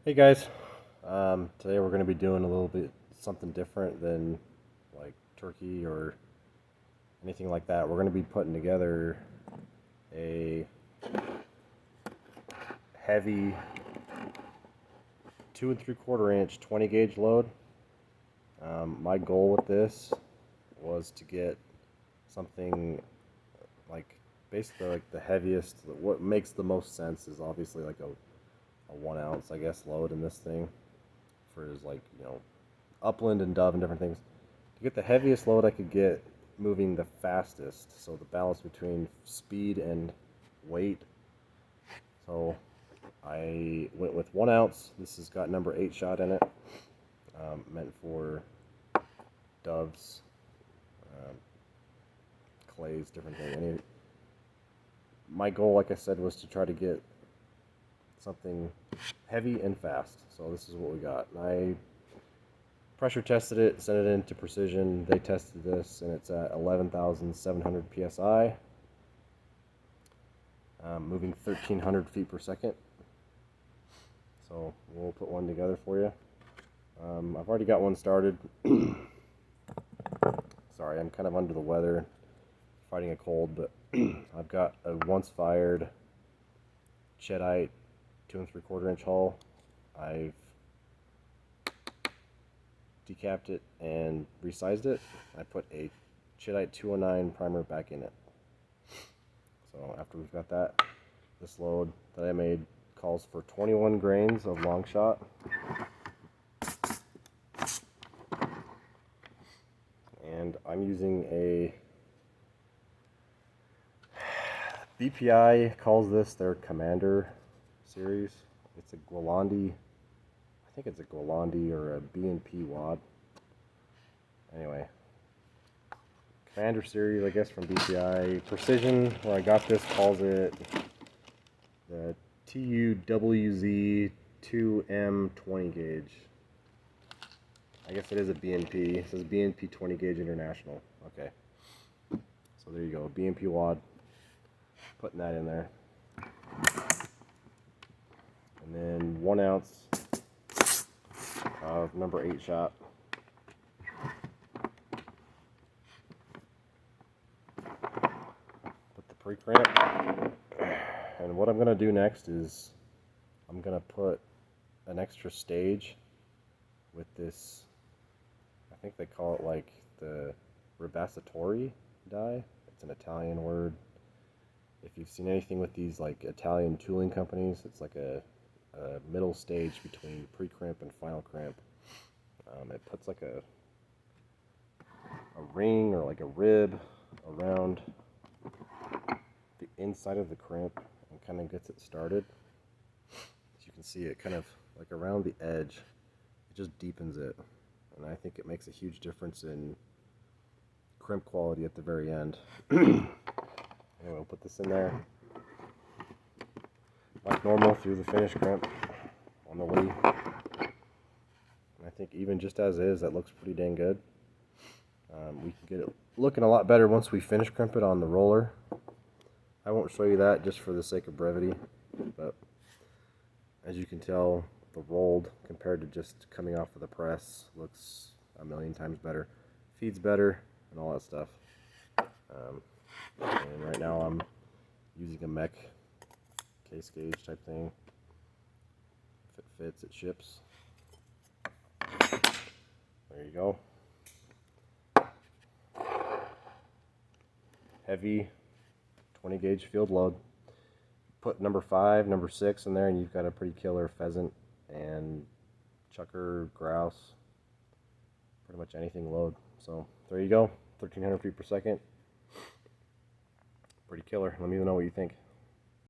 Hey guys, today we're going to be doing a little bit something different than like turkey or anything like that. We're going to be putting together a heavy 2 3/4 inch 20 gauge load. My goal with this was to get something like basically like the heaviest. What makes the most sense is obviously like a 1 ounce, I guess, load in this thing for his upland and dove and different things. To get the heaviest load I could get moving the fastest, so the balance between speed and weight. So I went with 1 ounce. This has got number 8 shot in it, meant for doves, um, clays, different things. My goal, like I said, was to try to get something heavy and fast. So this is what we got. And I pressure tested it, sent it into Precision. They tested this, and it's at 11,700 psi, moving 1,300 feet per second. So we'll put one together for you. I've already got one started. Sorry, I'm kind of under the weather, fighting a cold, but I've got a once fired Cheddite 2 3/4 inch hull. I've decapped it and resized it. I put a Cheddite 209 primer back in it. So after we've got that, this load that I made calls for 21 grains of long shot. And I'm using a BPI calls this their Commander series. It's a Gualandi, I think it's a Gualandi or a B&P wad. Anyway, Commander series, I guess, from BPI. Precision, where I got this, calls it the TUWZ 2M 20 gauge. I guess it is a B&P. It says B&P 20 gauge international. Okay. So there you go, B&P wad. Putting that in there. And then 1 ounce of number 8 shot. Put the pre-cramp. And what I'm going to do next is I'm going to put an extra stage with this, I think they call it like the Ribassatori die. It's an Italian word. If you've seen anything with these like Italian tooling companies, it's like a middle stage between pre-crimp and final crimp. It puts like a ring or like a rib around the inside of the crimp and kind of gets it started. As you can see, it kind of like around the edge, it just deepens it, and I think it makes a huge difference in crimp quality at the very end. Anyway, we'll put this in there like normal through the finish crimp on the Lee. And I think even just as is, that looks pretty dang good. We can get it looking a lot better once we finish crimp it on the roller. I won't show you that just for the sake of brevity, but as you can tell, the rolled compared to just coming off of the press looks a million times better. Feeds better and all that stuff. And right now I'm using a mech case gauge type thing. If it fits, it ships. There you go. Heavy 20 gauge field load. Put number 5, number 6 in there and you've got a pretty killer pheasant and chucker, grouse, pretty much anything load. So there you go, 1,300 feet per second. Pretty killer. Let me know what you think.